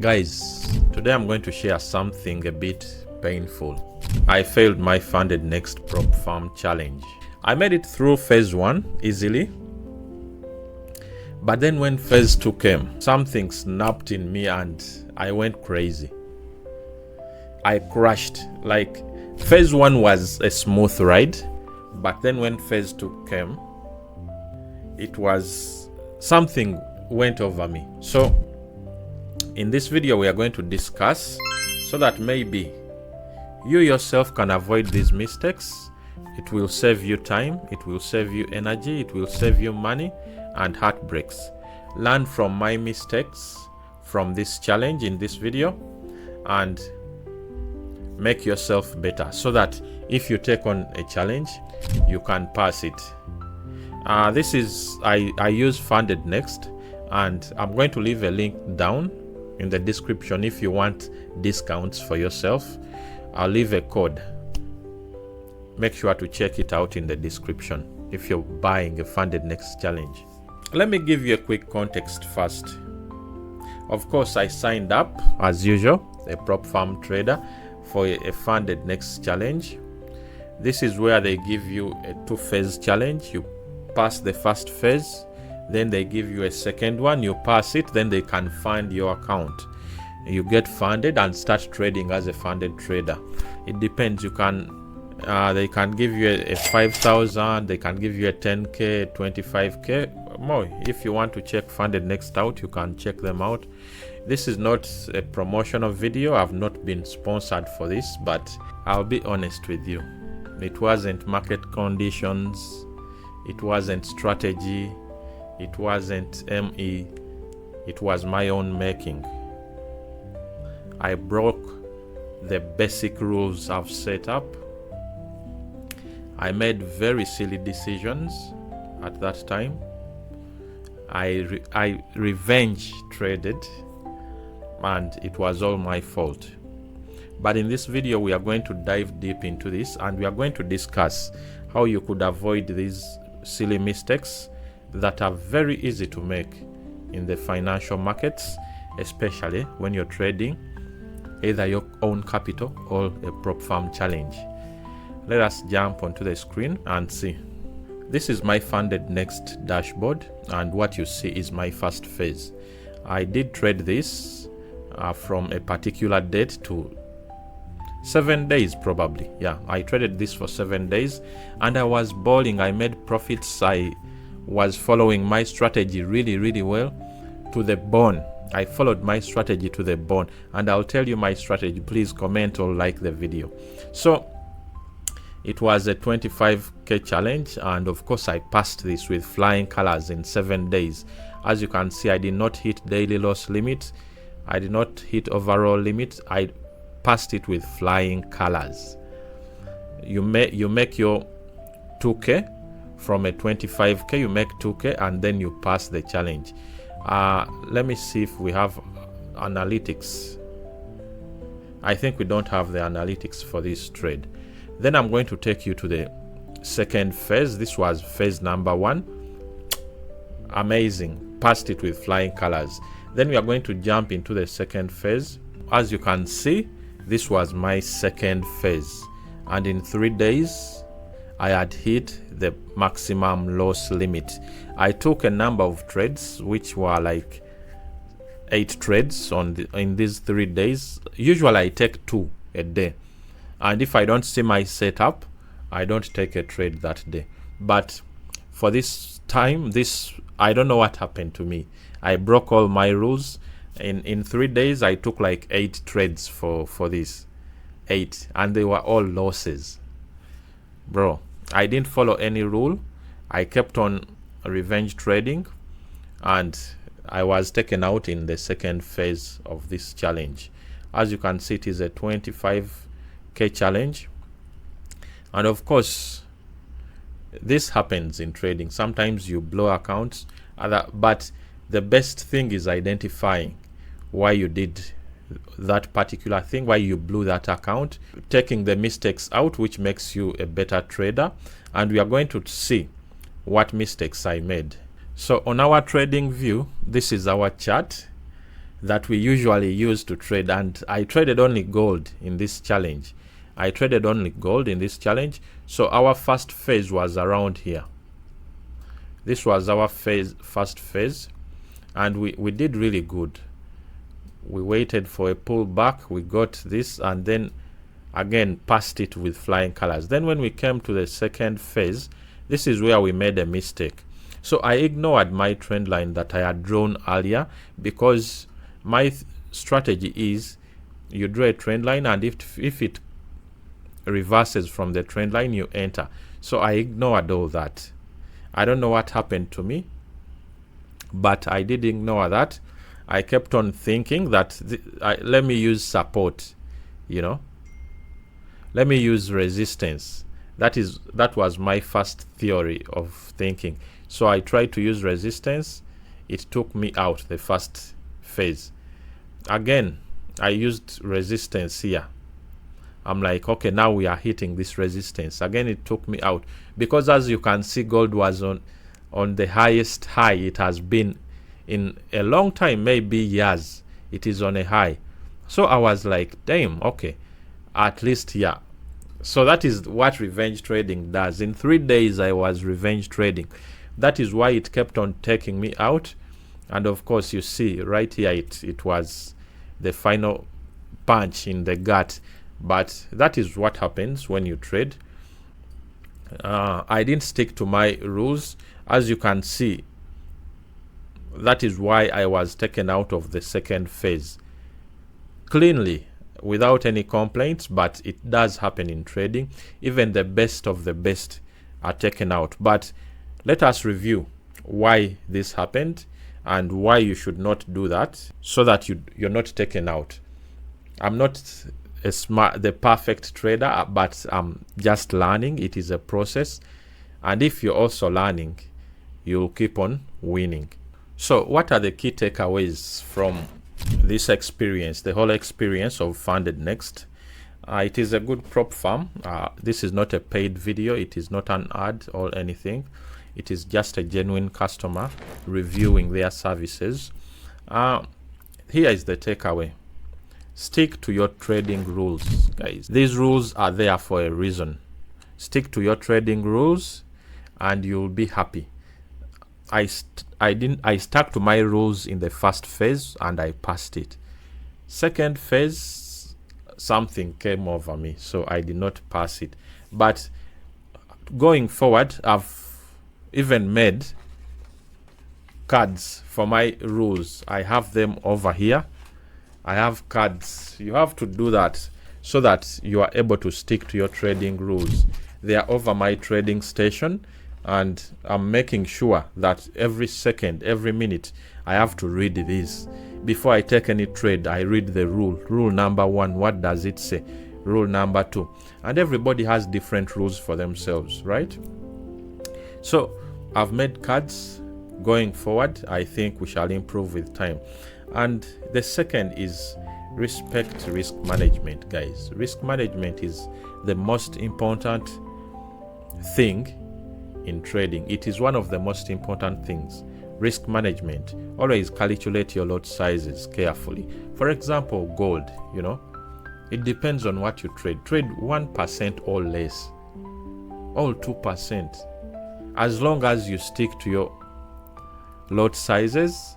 Guys, today I'm going to share something a bit painful. I failed my FundedNext prop farm challenge. I made it through phase 1 easily, but then when phase 2 came, something snapped in me and I went crazy. I crashed. Like, phase 1 was a smooth ride, but then when phase 2 came, it was something went over me. So in this video we are going to discuss so that maybe you yourself can avoid these mistakes. It will save you time, it will save you energy, it will save you money and heartbreaks. Learn from my mistakes from this challenge in this video and make yourself better so that if you take on a challenge you can pass it. I use FundedNext, and I'm going to leave a link down in the description if you want discounts for yourself. I'll leave a code. Make sure to check it out in the description if you're buying a FundedNext challenge. Let me give you a quick context first. Of course, I signed up as usual, a prop farm trader, for a FundedNext challenge. This is where they give you a 2-phase challenge. You pass the first phase, then they give you a second one, you pass it, then they can fund your account. You get funded and start trading as a funded trader. It depends. You can they can give you a 5,000, they can give you a 10k, 25k more. If you want to check FundedNext out, you can check them out. This is not a promotional video. I've not been sponsored for this, but I'll be honest with you, it wasn't market conditions, it wasn't strategy, it wasn't ME, it was my own making. I broke the basic rules I've set up. I made very silly decisions at that time. I revenge traded, and it was all my fault. But in this video we are going to dive deep into this, and we are going to discuss how you could avoid these silly mistakes that are very easy to make in the financial markets, especially when you're trading either your own capital or a prop farm challenge. Let us jump onto the screen and see. This is my FundedNext dashboard, and what you see is my first phase. I did trade this from a particular date to 7 days probably. Yeah, I traded this for 7 days and I was balling. I made profits. I was following my strategy really well to the bone. I followed my strategy to the bone, and I'll tell you my strategy. Please comment or like the video. So it was a 25k challenge, and of course I passed this with flying colors in 7 days. As you can see, I did not hit daily loss limit, I did not hit overall limit. I passed it with flying colors. You make your 2k from a 25k, you make 2k and then you pass the challenge. Let me see if we have analytics. I think we don't have the analytics for this trade. Then I'm going to take you to the second phase. This was phase number 1. Amazing, passed it with flying colors. Then we are going to jump into the second phase. As you can see, this was my second phase, and in 3 days I had hit the maximum loss limit. I took a number of trades, which were like 8 trades in these 3 days. Usually I take 2 a day, and if I don't see my setup, I don't take a trade that day. But for this time, I don't know what happened to me. I broke all my rules. In 3 days I took like 8 trades for this 8, and they were all losses. Bro, I didn't follow any rule. I kept on revenge trading, and I was taken out in the second phase of this challenge. As you can see, it is a 25k challenge, and of course this happens in trading. Sometimes you blow accounts, but the best thing is identifying why you did that particular thing, why you blew that account, taking the mistakes out, which makes you a better trader. And we are going to see what mistakes I made. So on our trading view, this is our chart. that we usually use to trade, and I traded only gold in this challenge. So our first phase was around here. This was our first phase, and we did really good. We waited for a pullback, we got this, and then again passed it with flying colors. Then when we came to the second phase, this is where we made a mistake. So I ignored my trend line that I had drawn earlier, because my strategy is you draw a trend line, and if it reverses from the trend line, you enter. So I ignored all that. I don't know what happened to me, but I did ignore that. I kept on thinking that let me use support, let me use resistance. That was my first theory of thinking. So I tried to use resistance. It took me out the first phase. Again, I used resistance here. I'm like, okay, now we are hitting this resistance. Again, it took me out, because as you can see, gold was on the highest high it has been in a long time, maybe years. It is on a high. So I was like, damn, okay, at least, yeah. So that is what revenge trading does. In 3 days, I was revenge trading. That is why it kept on taking me out. And of course, you see right here, it was the final punch in the gut. But that is what happens when you trade. I didn't stick to my rules. As you can see, that is why I was taken out of the second phase cleanly, without any complaints. But it does happen in trading. Even the best of the best are taken out. But let us review why this happened and why you should not do that, so that you're not taken out. I'm not the perfect trader, but I'm just learning. It is a process, and if you're also learning, you'll keep on winning. So what are the key takeaways from this experience, the whole experience of FundedNext? It is a good prop firm. This is not a paid video. It is not an ad or anything. It is just a genuine customer reviewing their services. Here is the takeaway. Stick to your trading rules, guys. These rules are there for a reason. Stick to your trading rules and you'll be happy. I stuck to my rules in the first phase and I passed it. Second phase, something came over me, so I did not pass it. But going forward, I've even made cards for my rules. I have them over here. I have cards. You have to do that so that you are able to stick to your trading rules. They are over my trading station, and I'm making sure that every second, every minute, I have to read this. Before I take any trade, I read the rule. Rule number 1, what does it say? Rule number 2. And everybody has different rules for themselves, right? So I've made cards. Going forward, I think we shall improve with time. And the second is respect risk management, guys. Risk management is the most important thing in trading. It is one of the most important things. Risk management. Always calculate your lot sizes carefully. For example, gold, it depends on what you trade. Trade 1% or less, or 2%. As long as you stick to your lot sizes,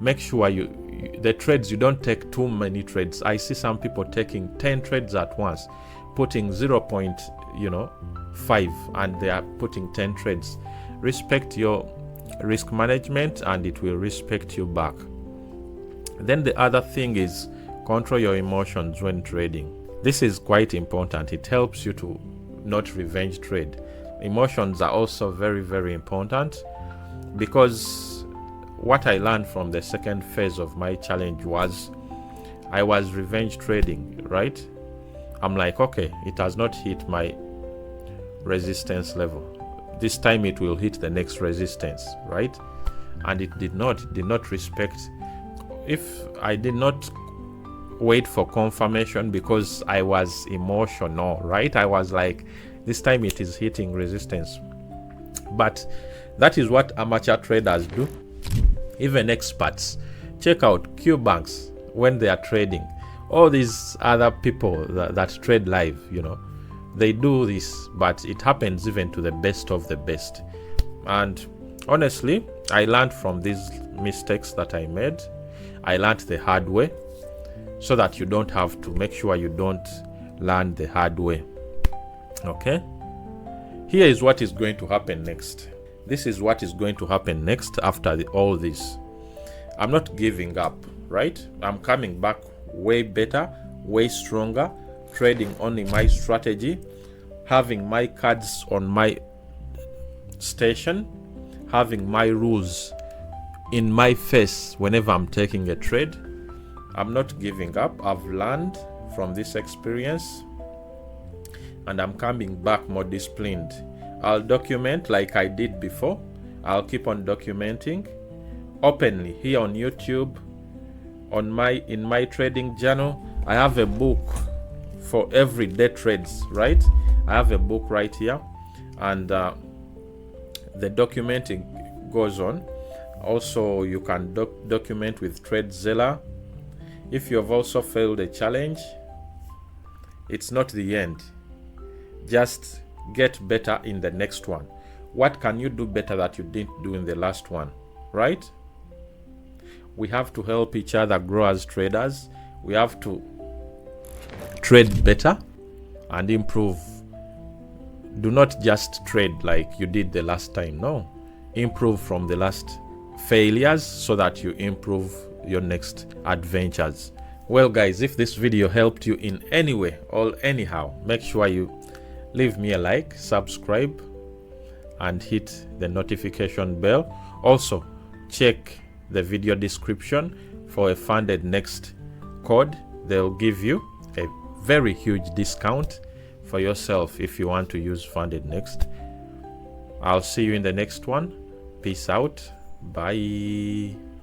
make sure the trades, you don't take too many trades. I see some people taking 10 trades at once, putting 0.5, and they are putting 10 trades. Respect your risk management and it will respect you back. Then the other thing is control your emotions when trading. This is quite important. It helps you to not revenge trade. Emotions are also very, very important, because what I learned from the second phase of my challenge was I was revenge trading, right? I'm like, okay, it has not hit my resistance level. This time it will hit the next resistance, right? And it did not respect. If I did not wait for confirmation because I was emotional, right? I was like, this time it is hitting resistance. But that is what amateur traders do. Even experts, Check out Q banks when they are trading. All these other people that trade live, you know, they do this, but it happens even to the best of the best. And honestly, I learned from these mistakes that I made. I learned the hard way, so that you don't have to. Make sure you don't learn the hard way. Okay, here is what is going to happen next. This is what is going to happen next after all this. I'm not giving up, right? I'm coming back way better, way stronger, trading only my strategy, having my cards on my station, having my rules in my face whenever I'm taking a trade. I'm not giving up. I've learned from this experience, and I'm coming back more disciplined. I'll document like I did before. I'll keep on documenting openly here on YouTube, in my trading journal. I have a book for everyday trades, right? I have a book right here, and the documenting goes on. Also, you can document with TradeZilla. If you have also failed a challenge, it's not the end. Just get better in the next one. What can you do better that you didn't do in the last one, right? We have to help each other grow as traders. We have to trade better and improve. Do not just trade like you did the last time. No, improve from the last failures so that you improve your next adventures. Well guys, if this video helped you in any way or anyhow, make sure you leave me a like, subscribe, and hit the notification bell. Also, check the video description for a FundedNext code. They'll give you a very huge discount for yourself if you want to use FundedNext. I'll see you in the next one. Peace out. Bye.